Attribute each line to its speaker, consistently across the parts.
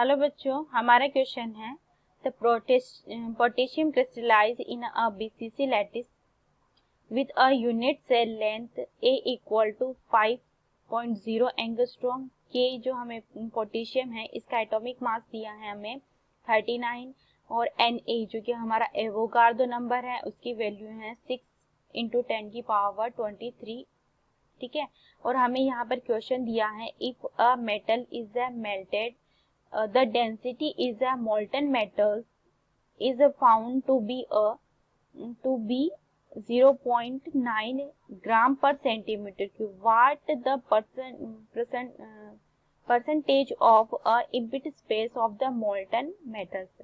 Speaker 1: Hello बच्चों, हमारा question है the potassium crystallize in a BCC lattice with a unit cell length a equal to 5.0 angstrom के। जो हमें पोटेशियम है इसका एटॉमिक मास दिया है हमें 39 और Na जो कि हमारा एवोगार्डो नंबर है उसकी वैल्यू है 6 × 10⁻23। ठीक है, और हमें यहाँ पर क्वेश्चन दिया है if a metal is a melted the density is a molten metal is found to be 0.9 gram per centimeter cube. What the percentage of a empty space of the molten metals?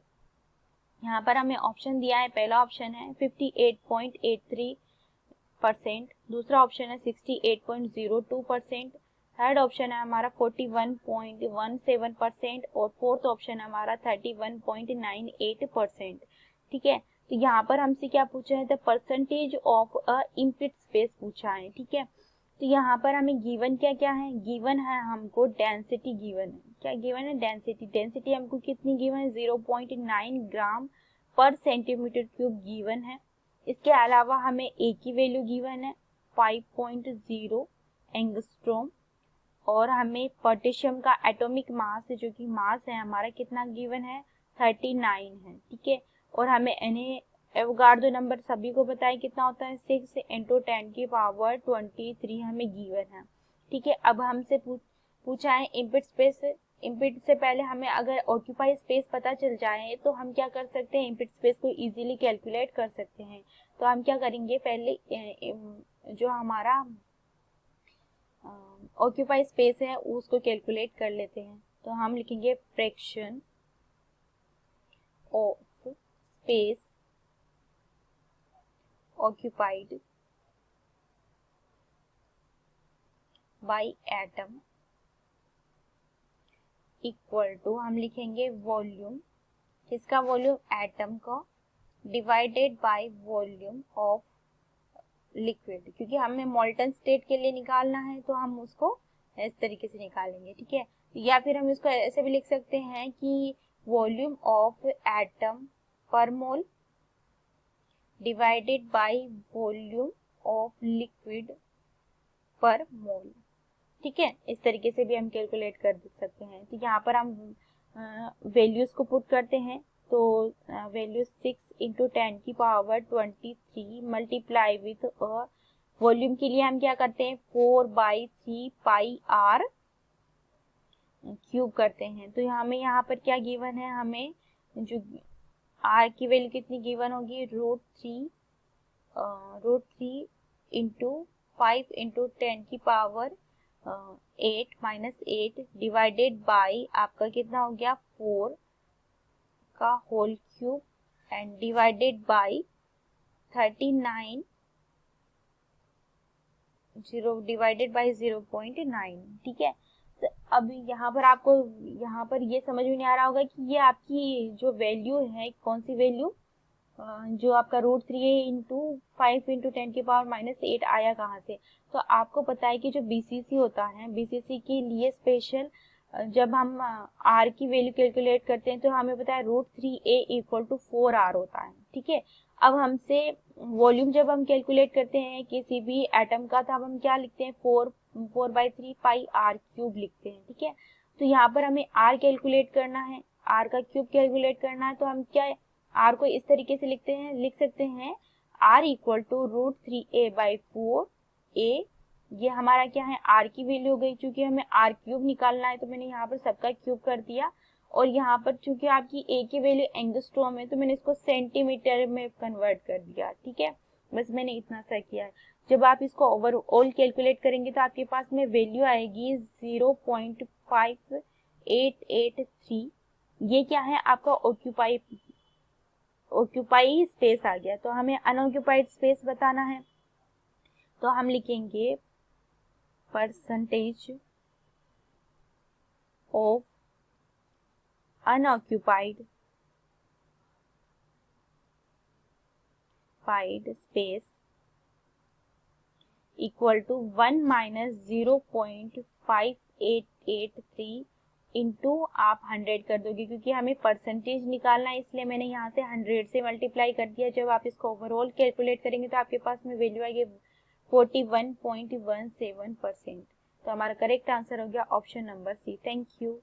Speaker 1: यहाँ पर हमें option दिया है, पहला option है 58.83%, दूसरा option है 68.02%, third option है हमारा 41.17% और फोर्थ ऑप्शन है हमारा 31.98%। ठीक है, तो यहाँ पर हमसे क्या पूछा है, the percentage of a empty space पूछा है। ठीक है, तो यहाँ पर हमें गिवन क्या क्या है, गिवन है हमको डेंसिटी, गिवन है क्या, गिवन है डेंसिटी। डेंसिटी हमको कितनी गिवन है, 0.9 ग्राम पर सेंटीमीटर क्यूब गिवन है। इसके अलावा हमें ए की वैल्यू गिवन है 5.0 एंगस्ट्रॉम और हमें पोटेशियम का एटॉमिक मास जो कि मास है हमारा कितना गिवन है 39 है। ठीक है, और हमें एवोगार्डो नंबर सभी को पता है कितना होता है 6 × 10⁻23 हमें गिवन है। ठीक है, अब हमसे पूछा है इम्प्लिट स्पेस। इम्प्लिट से पहले हमें अगर ऑक्यूपाई स्पेस पता चल जाए तो हम क्या कर सकते हैं, इम्प्लिट स्पेस को इजीली कैलकुलेट कर सकते हैं। तो हम क्या करेंगे, पहले जो हमारा ऑक्यूपाई स्पेस है उसको कैलकुलेट कर लेते हैं। तो हम लिखेंगे fraction of space occupied by atom equal to हम लिखेंगे वॉल्यूम, किसका वॉल्यूम, एटम का, divided by volume of liquid, क्योंकि हमें मोल्टन स्टेट के लिए निकालना है तो हम उसको इस तरीके से निकालेंगे। ठीक है, या फिर हम इसको ऐसे भी लिख सकते हैं कि वॉल्यूम ऑफ एटम पर मोल divided by volume of liquid पर मोल। ठीक है, इस तरीके से भी हम कैलकुलेट कर सकते हैं। तो यहाँ पर हम वैल्यूज को पुट करते हैं, तो वैल्यू 6 × 10⁻23 मल्टीप्लाई विथ वॉल्यूम के लिए हम क्या करते हैं 4/3 पाई r क्यूब करते हैं। तो हमें यहाँ पर क्या गिवन है, हमें जो r की वैल्यू कितनी गिवन होगी, √3 × 5 × 10⁻8 डिवाइडेड बाय आपका कितना हो गया 4 का whole cube and divided by 39 divided by 0.9। ठीक है, तो अब यहाँ पर आपको यहाँ पर ये समझ में नहीं आ रहा होगा कि ये आपकी जो वैल्यू है कौन सी वैल्यू, जो आपका √3 × 5 × 10⁻8 आया कहाँ से। तो आपको पता है कि जो बीसीसी होता है, बीसीसी के लिए स्पेशल जब हम r की वैल्यू कैलकुलेट करते हैं तो हमें पता है √3a = 4r होता है। ठीक है, अब हमसे वॉल्यूम जब हम कैलकुलेट करते हैं किसी भी एटम का, तो अब हम क्या लिखते हैं 4/3 पाई r³ लिखते हैं। ठीक है, तो यहाँ पर हमें r कैलकुलेट करना है, r का क्यूब कैलकुलेट करना है, तो हम क्या r को इस तरीके से लिख सकते हैं r = √3a/4a। ये हमारा क्या है, r की वैल्यू हो गई, चूंकि हमें r³ निकालना है तो मैंने यहाँ पर सबका क्यूब कर दिया, और यहाँ पर चूंकि आपकी a की वैल्यू एंगस्ट्रॉम है तो मैंने इसको सेंटीमीटर में कन्वर्ट कर दिया। ठीक है, बस मैंने इतना सा किया है। जब आप इसको ओवरऑल कैलकुलेट करेंगे तो आपके पास में वैल्यू आएगी 0.5883। ये क्या है, आपका ऑक्यूपाई स्पेस आ गया। तो हमें अनऑक्यूपाइड स्पेस बताना है, तो हम लिखेंगे percentage of unoccupied space equal to 1 - 0.5883 into आप 100 कर दोगे, क्योंकि हमें परसेंटेज निकालना है इसलिए मैंने यहाँ से 100 से मल्टीप्लाई कर दिया। जब आप इसको ओवरऑल कैलकुलेट करेंगे तो आपके पास में वैल्यू आएगी 41.17%। तो हमारा करेक्ट आंसर हो गया option number C. Thank you.